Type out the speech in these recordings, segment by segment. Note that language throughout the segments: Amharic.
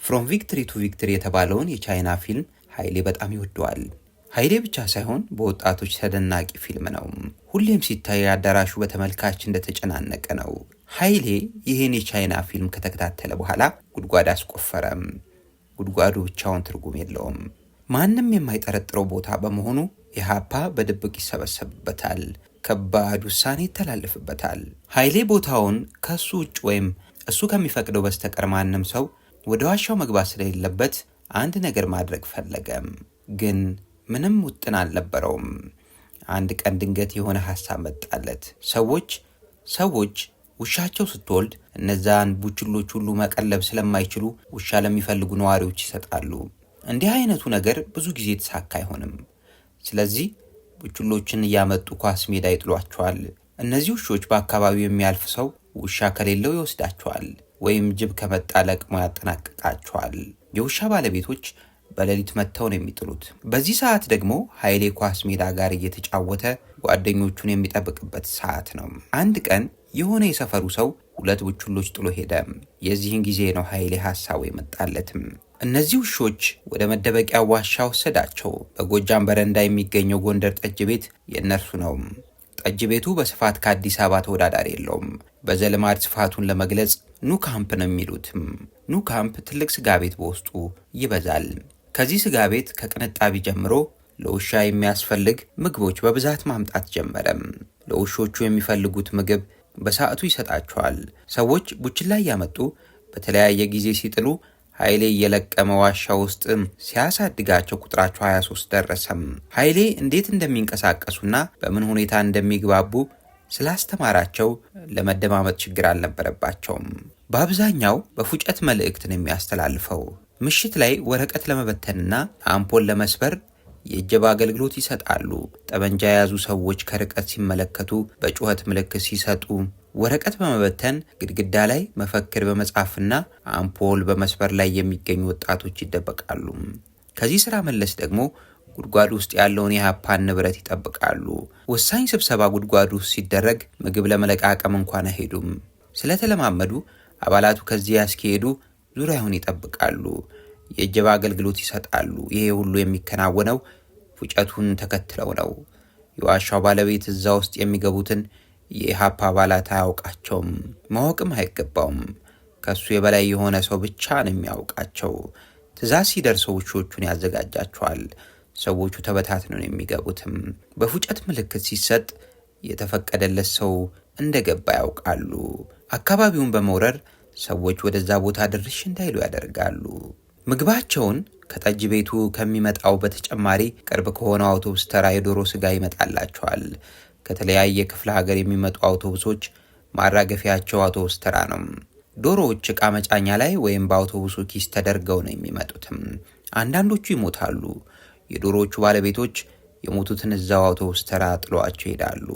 ፍሮም ቪክትሪ ቱ ቪክትሪ የተባለውን የቻይና ፊልም ኃይሌ በጣም ይወደዋል። ኃይሌ ብቻ ሳይሆን በወጣቶች ተደናቂ ፊልም ነው። ሁሌም ሲታይ አዳራሹ በተመልካች እንደተጨናነቀ ነው። ኃይሌ ይህን የቻይና ፊልም ከተከታተለ በኋላ ጉድጓድ አስቆፈረም። ጉድጓዱ ብቻውን ትርጉም የለውም። ማንም የማይጠረጥረው ቦታ በመሆኑ ኢህአፓ በድብቅ ይሰበሰብበታል። ከባድ ውሳኔ ይተላለፍበታል። ኃይሌ ቦታውን ከሱ ውጭ ወይም እሱ ከሚፈቅደው በስተቀር ማንም ሰው ወደ ዋሻው መግባት ስለሌለበት አንድ ነገር ማድረግ ፈለገም። ግን ምንም ውጥን አልነበረውም። አንድ ቀን ድንገት የሆነ ሐሳብ መጣለት። ሰዎች ውሻቸው ስትወልድ እነዛን ቡችሎች ሁሉ መቀለብ ስለማይችሉ ውሻ ለሚፈልጉ ነዋሪዎች ይሰጣሉ። እንዲህ አይነቱ ነገር ብዙ ጊዜ የተሳካ አይሆንም። ስለዚህ ቡችሎችን እያመጡ ኳስ ሜዳ ይጥሏቸዋል። እነዚህ ውሾች በአካባቢው የሚያልፍ ሰው ውሻ ከሌለው ይወስዳቸዋል፣ ወይም ጅብ ከመጣ ለቅሞ ያጠናቅቃቸዋል። የውሻ ባለቤቶች በሌሊት መጥተው ነው የሚጥሉት። በዚህ ሰዓት ደግሞ ኃይሌ ኳስ ሜዳ ጋር እየተጫወተ ጓደኞቹን የሚጠብቅበት ሰዓት ነው። አንድ ቀን የሆነ የሰፈሩ ሰው 2 ቡችሎች ጥሎ ሄደ። የዚህን ጊዜ ነው ኃይሌ ሐሳቡ የመጣለትም። እነዚህ ውሾች ወደ መደበቂያ ዋሻ ወሰዳቸው። በጎጃም በረንዳ የሚገኘው ጎንደር ጠጅ ቤት የእነርሱ ነው። ጠጅ ቤቱ በስፋት ከአዲስ አበባ ተወዳዳሪ የለውም። በዘልማድ ስፋቱን ለመግለጽ ኑካምፕ ነው የሚሉትም። ኑካምፕ ትልቅ ስጋ ቤት በውስጡ ይበዛል። ከዚህ ስጋ ቤት ከቅንጣቢ ጀምሮ ለውሻ የሚያስፈልግ ምግቦች በብዛት ማምጣት ጀመረም። ለውሾቹ የሚፈልጉት ምግብ በሰዓቱ ይሰጣቸዋል። ሰዎች ቡችላ እያመጡ በተለያየ ጊዜ ሲጥሉ ኃይሌ እየለቀመ ዋሻ ውስጥ ሲያሳድጋቸው ቁጥራቸው 23 ደረሰም። ኃይሌ እንዴት እንደሚንቀሳቀሱና በምን ሁኔታ እንደሚግባቡ ስላስተማራቸው ለመደማመጥ ችግር አልነበረባቸውም። በአብዛኛው በፉጨት መልእክት ነው የሚያስተላልፈው። ምሽት ላይ ወረቀት ለመበተንና አምፖል ለመስበር የእጀባ አገልግሎት ይሰጣሉ። ጠመንጃ የያዙ ሰዎች ከርቀት ሲመለከቱ በጩኸት ምልክት ሲሰጡ፣ ወረቀት በመበተን ግድግዳ ላይ መፈክር በመጻፍና አምፖል በመስበር ላይ የሚገኙ ወጣቶች ይደበቃሉ። ከዚህ ስራ መለስ ደግሞ ጉድጓድ ውስጥ ያለውን የኢህአፓን ንብረት ይጠብቃሉ። ወሳኝ ስብሰባ ጉድጓድ ውስጥ ሲደረግ ምግብ ለመለቃቀም እንኳን አይሄዱም። ስለተለማመዱ አባላቱ ከዚያ እስኪሄዱ ዙሪያውን ይጠብቃሉ። የእጀባ አገልግሎት ይሰጣሉ። ይሄ ሁሉ የሚከናወነው ፉጨቱን ተከትለው ነው። የዋሻው ባለቤት እዛ ውስጥ የሚገቡትን የኢህአፓ አባላት አያውቃቸውም፣ ማወቅም አይገባውም። ከሱ የበላይ የሆነ ሰው ብቻ ነው የሚያውቃቸው። ትእዛዝ ሲደርሰው ውሾቹን ያዘጋጃቸዋል። ሰዎቹ ተበታትነው ነው የሚገቡትም። በፉጨት ምልክት ሲሰጥ የተፈቀደለት ሰው እንደገባ ያውቃሉ። አካባቢውን በመውረር ሰዎች ወደዛ ቦታ ድርሽ እንዳይሉ ያደርጋሉ። ምግባቸውን ከጠጅ ቤቱ ከሚመጣው በተጨማሪ ቅርብ ከሆነው አውቶቡስ ተራ የዶሮ ስጋ ይመጣላቸዋል። ከተለያየ ክፍለ ሀገር የሚመጡ አውቶቡሶች ማራገፊያቸው አውቶቡስ ተራ ነው። ዶሮዎች ዕቃ መጫኛ ላይ ወይም በአውቶቡሱ ኪስ ተደርገው ነው የሚመጡትም። አንዳንዶቹ ይሞታሉ። የዶሮዎቹ ባለቤቶች የሞቱትን እዛው አውቶቡስ ተራ ጥሏቸው ይሄዳሉ።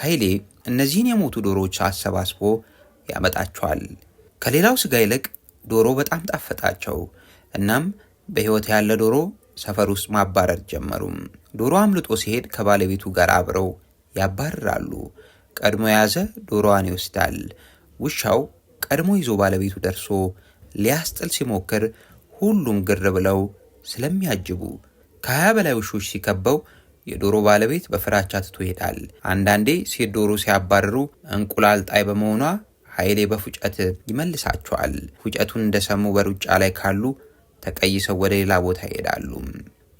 ኃይሌ እነዚህን የሞቱ ዶሮዎች አሰባስቦ ያመጣቸዋል። ከሌላው ስጋ ይልቅ ዶሮ በጣም ጣፈጣቸው። እናም በሕይወት ያለ ዶሮ ሰፈር ውስጥ ማባረር ጀመሩ። ዶሮ አምልጦ ሲሄድ ከባለቤቱ ጋር አብረው ያባርራሉ። ቀድሞ የያዘ ዶሮዋን ይወስዳል። ውሻው ቀድሞ ይዞ ባለቤቱ ደርሶ ሊያስጥል ሲሞክር ሁሉም ግር ብለው ስለሚያጅቡ ከ20 በላይ ውሾች ሲከበው የዶሮ ባለቤት በፍራቻ ትቶ ይሄዳል። አንዳንዴ ሴት ዶሮ ሲያባርሩ እንቁላል ጣይ በመሆኗ ኃይሌ በፉጨት ይመልሳቸዋል። ፉጨቱን እንደሰሙ በሩጫ ላይ ካሉ ተቀይሰው ወደ ሌላ ቦታ ይሄዳሉ።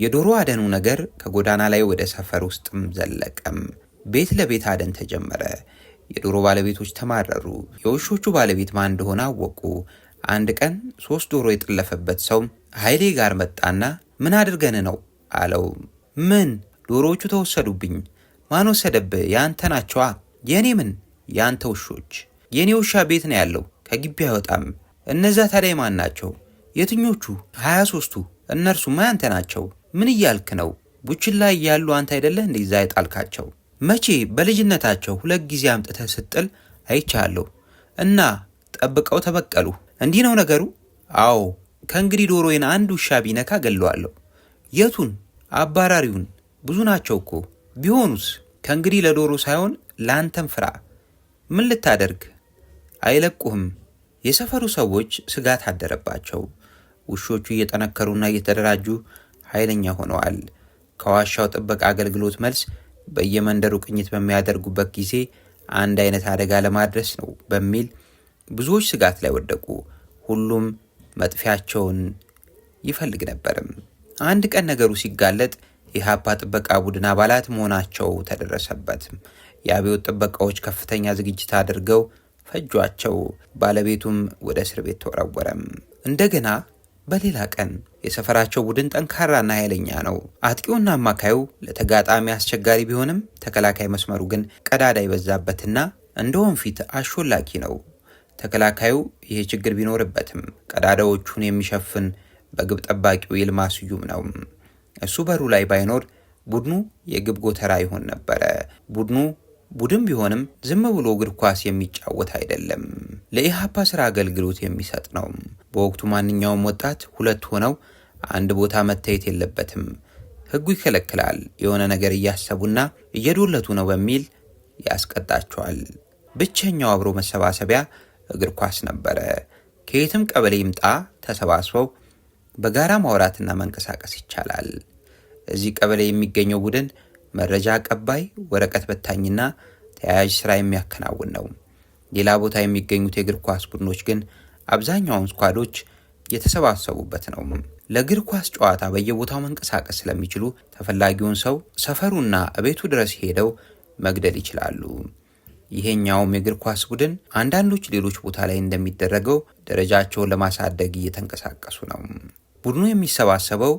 የዶሮ አደኑ ነገር ከጎዳና ላይ ወደ ሰፈር ውስጥም ዘለቀም። ቤት ለቤት አደን ተጀመረ። የዶሮ ባለቤቶች ተማረሩ። የውሾቹ ባለቤት ማን እንደሆነ አወቁ። አንድ ቀን 3 ዶሮ የጠለፈበት ሰው ኃይሌ ጋር መጣና ምን አድርገን ነው አለው። ምን? ዶሮዎቹ ተወሰዱብኝ። ማን ወሰደብህ? ያንተ ናቸዋ። የኔ ምን? ያንተ ውሾች። የኔ ውሻ ቤት ነው ያለው፣ ከግቢ አይወጣም። እነዛ ታዲያ ማን ናቸው? የትኞቹ? 23ቱ። እነርሱማ ያንተ ናቸው። ምን እያልክ ነው? ቡችላ እያሉ አንተ አይደለህ እንደዛ የጣልካቸው? መቼ? በልጅነታቸው 2 ጊዜ አምጥተህ ስጥል አይቻለሁ። እና ጠብቀው ተበቀሉ። እንዲህ ነው ነገሩ? አዎ። ከእንግዲህ ዶሮዬን አንድ ውሻ ቢነካ ገለዋለሁ። የቱን? አባራሪውን። ብዙ ናቸው እኮ። ቢሆኑስ? ከእንግዲህ ለዶሮ ሳይሆን ለአንተም ፍራ። ምን ልታደርግ? አይለቁህም። የሰፈሩ ሰዎች ስጋት አደረባቸው። ውሾቹ እየጠነከሩና እየተደራጁ ኃይለኛ ሆነዋል። ከዋሻው ጥበቃ አገልግሎት መልስ በየመንደሩ ቅኝት በሚያደርጉበት ጊዜ አንድ አይነት አደጋ ለማድረስ ነው በሚል ብዙዎች ስጋት ላይ ወደቁ። ሁሉም መጥፊያቸውን ይፈልግ ነበርም። አንድ ቀን ነገሩ ሲጋለጥ የኢህአፓ ጥበቃ ቡድን አባላት መሆናቸው ተደረሰበት። የአብዮት ጥበቃዎች ከፍተኛ ዝግጅት አድርገው ፈጇቸው። ባለቤቱም ወደ እስር ቤት ተወረወረም። እንደገና በሌላ ቀን የሰፈራቸው ቡድን ጠንካራና ኃይለኛ ነው። አጥቂውና አማካዩ ለተጋጣሚ አስቸጋሪ ቢሆንም ተከላካይ መስመሩ ግን ቀዳዳ ይበዛበትና እንደ ወንፊት አሾላኪ ነው። ተከላካዩ ይሄ ችግር ቢኖርበትም ቀዳዳዎቹን የሚሸፍን በግብ ጠባቂው ይልማ ስዩም ነው። እሱ በሩ ላይ ባይኖር ቡድኑ የግብ ጎተራ ይሆን ነበረ። ቡድን ቢሆንም ዝም ብሎ እግር ኳስ የሚጫወት አይደለም። ለኢህአፓ ስራ አገልግሎት የሚሰጥ ነው። በወቅቱ ማንኛውም ወጣት ሁለት ሆነው አንድ ቦታ መታየት የለበትም። ህጉ ይከለክላል። የሆነ ነገር እያሰቡና እየዶለቱ ነው በሚል ያስቀጣቸዋል። ብቸኛው አብሮ መሰባሰቢያ እግር ኳስ ነበረ። ከየትም ቀበሌ ይምጣ ተሰባስበው በጋራ ማውራትና መንቀሳቀስ ይቻላል። እዚህ ቀበሌ የሚገኘው ቡድን መረጃ አቀባይ፣ ወረቀት በታኝና ተያያዥ ስራ የሚያከናውን ነው። ሌላ ቦታ የሚገኙት የእግር ኳስ ቡድኖች ግን አብዛኛውን ስኳዶች የተሰባሰቡበት ነው። ለእግር ኳስ ጨዋታ በየቦታው መንቀሳቀስ ስለሚችሉ ተፈላጊውን ሰው ሰፈሩና እቤቱ ድረስ ሄደው መግደል ይችላሉ። ይሄኛውም የእግር ኳስ ቡድን አንዳንዶች ሌሎች ቦታ ላይ እንደሚደረገው ደረጃቸውን ለማሳደግ እየተንቀሳቀሱ ነው። ቡድኑ የሚሰባሰበው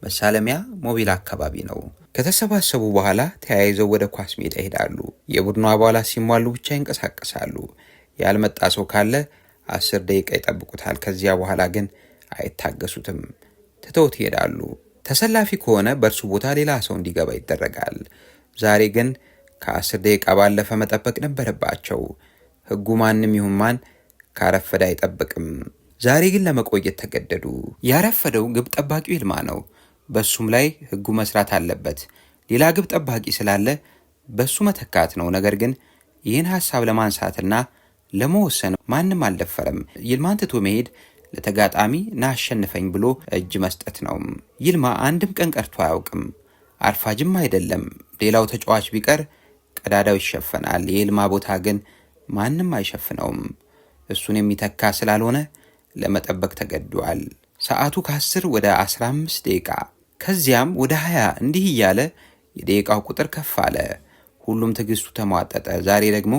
መሳለሚያ ሞቢል አካባቢ ነው። ከተሰባሰቡ በኋላ ተያይዘው ወደ ኳስ ሜዳ ይሄዳሉ። የቡድኑ አባላት ሲሟሉ ብቻ ይንቀሳቀሳሉ። ያልመጣ ሰው ካለ 10 ደቂቃ ይጠብቁታል። ከዚያ በኋላ ግን አይታገሱትም፣ ትተውት ይሄዳሉ። ተሰላፊ ከሆነ በእርሱ ቦታ ሌላ ሰው እንዲገባ ይደረጋል። ዛሬ ግን ከ10 ደቂቃ ባለፈ መጠበቅ ነበረባቸው። ህጉ ማንም ይሁን ማን ካረፈደ አይጠብቅም። ዛሬ ግን ለመቆየት ተገደዱ። ያረፈደው ግብ ጠባቂው ይልማ ነው። በሱም ላይ ህጉ መስራት አለበት። ሌላ ግብ ጠባቂ ስላለ በሱ መተካት ነው። ነገር ግን ይህን ሐሳብ ለማንሳትና ለመወሰን ማንም አልደፈረም። ይልማን ትቶ መሄድ ለተጋጣሚ ና አሸንፈኝ ብሎ እጅ መስጠት ነው። ይልማ አንድም ቀን ቀርቶ አያውቅም። አርፋጅም አይደለም። ሌላው ተጫዋች ቢቀር ቀዳዳው ይሸፈናል። የይልማ ቦታ ግን ማንም አይሸፍነውም። እሱን የሚተካ ስላልሆነ ለመጠበቅ ተገዷል። ሰዓቱ ከ10 ወደ 15 ደቂቃ ከዚያም ወደ 20 እንዲህ እያለ የደቂቃው ቁጥር ከፍ አለ። ሁሉም ትዕግስቱ ተሟጠጠ። ዛሬ ደግሞ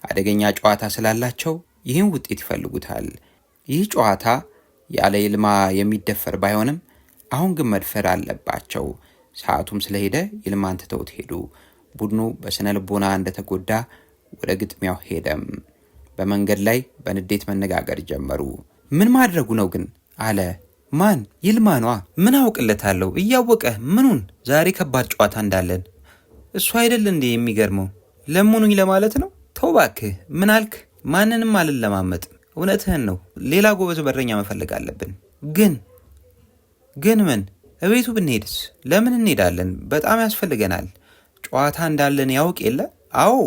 አደገኛ ጨዋታ ስላላቸው ይህን ውጤት ይፈልጉታል። ይህ ጨዋታ ያለ ይልማ የሚደፈር ባይሆንም አሁን ግን መድፈር አለባቸው። ሰዓቱም ስለሄደ ይልማን ትተውት ሄዱ። ቡድኑ በስነ ልቦና እንደተጎዳ ወደ ግጥሚያው ሄደም። በመንገድ ላይ በንዴት መነጋገር ጀመሩ። ምን ማድረጉ ነው ግን አለ። ማን? ይልማ ነዋ። ምን አውቅለታለሁ? እያወቀ ምኑን? ዛሬ ከባድ ጨዋታ እንዳለን እሱ አይደል እንዴ የሚገርመው? ለምኑኝ ለማለት ነው። ተው እባክህ። ምን አልክ? ማንንም አልለማመጥ። እውነትህን ነው። ሌላ ጎበዝ በረኛ መፈለግ አለብን። ግን ምን? እቤቱ ብንሄድስ? ለምን እንሄዳለን? በጣም ያስፈልገናል። ጨዋታ እንዳለን ያውቅ የለ? አዎ።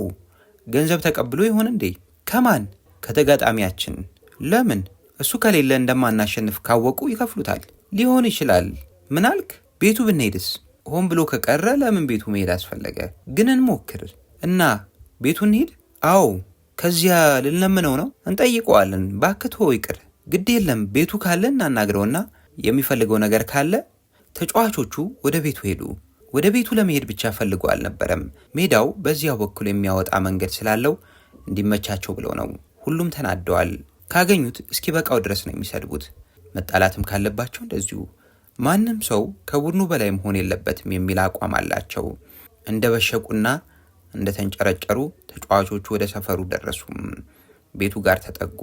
ገንዘብ ተቀብሎ ይሆን እንዴ? ከማን? ከተጋጣሚያችን። ለምን? እሱ ከሌለ እንደማናሸንፍ ካወቁ ይከፍሉታል። ሊሆን ይችላል። ምን አልክ? ቤቱ ብንሄድስ? ሆን ብሎ ከቀረ ለምን ቤቱ መሄድ አስፈለገ? ግን እንሞክር እና ቤቱ እንሄድ። አዎ። ከዚያ ልንለምነው ነው? እንጠይቀዋለን። ባክቶ ይቅር። ግድ የለም። ቤቱ ካለ እናናግረውና የሚፈልገው ነገር ካለ። ተጫዋቾቹ ወደ ቤቱ ሄዱ። ወደ ቤቱ ለመሄድ ብቻ ፈልገው አልነበረም። ሜዳው በዚያው በኩል የሚያወጣ መንገድ ስላለው እንዲመቻቸው ብለው ነው። ሁሉም ተናደዋል። ካገኙት እስኪ በቃው ድረስ ነው የሚሰድቡት። መጣላትም ካለባቸው እንደዚሁ። ማንም ሰው ከቡድኑ በላይ መሆን የለበትም የሚል አቋም አላቸው። እንደ በሸቁና እንደ ተንጨረጨሩ ተጫዋቾቹ ወደ ሰፈሩ ደረሱ። ቤቱ ጋር ተጠጉ።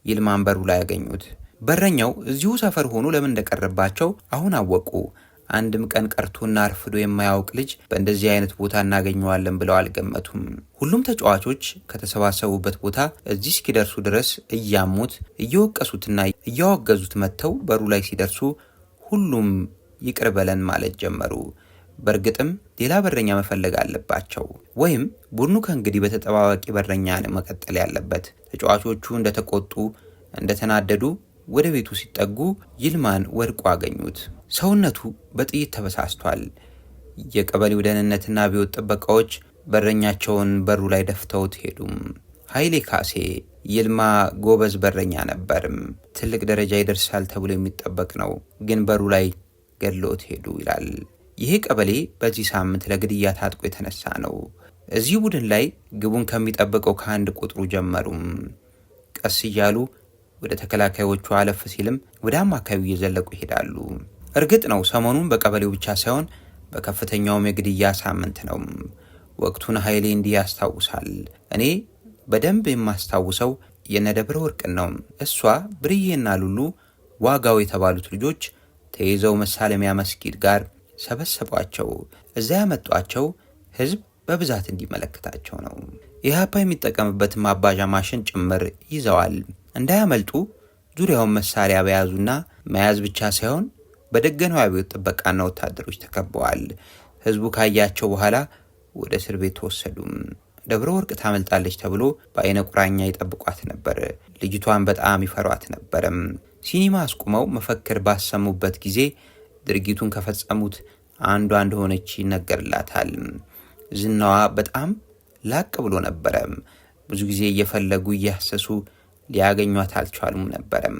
ይልማን በሩ ላይ ያገኙት። በረኛው እዚሁ ሰፈር ሆኖ ለምን እንደቀረባቸው አሁን አወቁ። አንድም ቀን ቀርቶና አርፍዶ የማያውቅ ልጅ በእንደዚህ አይነት ቦታ እናገኘዋለን ብለው አልገመቱም። ሁሉም ተጫዋቾች ከተሰባሰቡበት ቦታ እዚህ እስኪደርሱ ድረስ እያሙት እየወቀሱትና እያወገዙት መጥተው በሩ ላይ ሲደርሱ ሁሉም ይቅር በለን ማለት ጀመሩ። በእርግጥም ሌላ በረኛ መፈለግ አለባቸው፣ ወይም ቡድኑ ከእንግዲህ በተጠባባቂ በረኛ መቀጠል ያለበት። ተጫዋቾቹ እንደተቆጡ እንደተናደዱ ወደ ቤቱ ሲጠጉ ይልማን ወድቆ አገኙት። ሰውነቱ በጥይት ተበሳስቷል። የቀበሌው ደህንነትና አብዮት ጥበቃዎች በረኛቸውን በሩ ላይ ደፍተውት ሄዱም። ኃይሌ ካሴ ይልማ ጎበዝ በረኛ ነበርም። ትልቅ ደረጃ ይደርሳል ተብሎ የሚጠበቅ ነው፣ ግን በሩ ላይ ገድለውት ሄዱ ይላል። ይህ ቀበሌ በዚህ ሳምንት ለግድያ ታጥቆ የተነሳ ነው። እዚህ ቡድን ላይ ግቡን ከሚጠብቀው ከአንድ ቁጥሩ ጀመሩም። ቀስ እያሉ ወደ ተከላካዮቹ አለፍ ሲልም ወደ አማካዩ እየዘለቁ ይሄዳሉ። እርግጥ ነው ሰሞኑን በቀበሌው ብቻ ሳይሆን በከፍተኛውም የግድያ ሳምንት ነው። ወቅቱን ኃይሌ እንዲህ ያስታውሳል። እኔ በደንብ የማስታውሰው የነደብረ ወርቅን ነው። እሷ ብርዬና ሉሉ ዋጋው የተባሉት ልጆች ተይዘው መሳለሚያ መስጊድ ጋር ሰበሰቧቸው። እዛ ያመጧቸው ህዝብ በብዛት እንዲመለከታቸው ነው። ኢህአፓ የሚጠቀምበትን ማባዣ ማሽን ጭምር ይዘዋል። እንዳያመልጡ ዙሪያውን መሳሪያ በያዙና መያዝ ብቻ ሳይሆን በደገናው አብዮት ጥበቃና ወታደሮች ተከበዋል። ህዝቡ ካያቸው በኋላ ወደ እስር ቤት ተወሰዱ። ደብረ ወርቅ ታመልጣለች ተብሎ በአይነ ቁራኛ ይጠብቋት ነበር። ልጅቷን በጣም ይፈሯት ነበርም። ሲኒማ አስቁመው መፈክር ባሰሙበት ጊዜ ድርጊቱን ከፈጸሙት አንዷ እንደሆነች ይነገርላታል። ዝናዋ በጣም ላቅ ብሎ ነበረ። ብዙ ጊዜ እየፈለጉ እያሰሱ ሊያገኟት አልቻሉም ነበረም።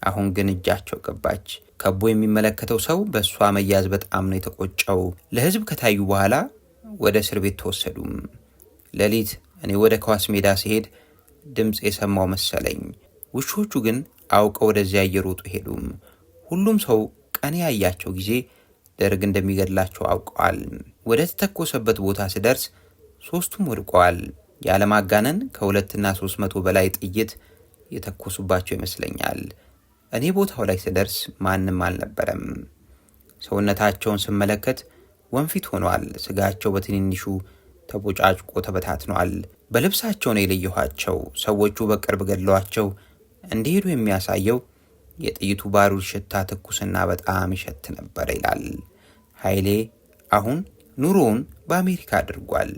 አሁን ግን እጃቸው ገባች። ከቦ የሚመለከተው ሰው በእሷ መያዝ በጣም ነው የተቆጨው። ለህዝብ ከታዩ በኋላ ወደ እስር ቤት ተወሰዱ። ሌሊት እኔ ወደ ኳስ ሜዳ ሲሄድ ድምፅ የሰማው መሰለኝ። ውሾቹ ግን አውቀው ወደዚያ እየሮጡ ሄዱ። ሁሉም ሰው ቀን ያያቸው ጊዜ ደርግ እንደሚገድላቸው አውቀዋል። ወደ ተተኮሰበት ቦታ ስደርስ ሶስቱም ወድቀዋል። ያለማጋነን ከ200 እና 300 በላይ ጥይት የተኮሱባቸው ይመስለኛል። እኔ ቦታው ላይ ስደርስ ማንም አልነበረም። ሰውነታቸውን ስመለከት ወንፊት ሆኗል። ስጋቸው በትንንሹ ተቦጫጭቆ ተበታትኗል። በልብሳቸው ነው የለየኋቸው። ሰዎቹ በቅርብ ገድለዋቸው እንዲሄዱ የሚያሳየው የጥይቱ ባሩድ ሽታ ትኩስና በጣም ይሸት ነበር ይላል ኃይሌ። አሁን ኑሮውን በአሜሪካ አድርጓል።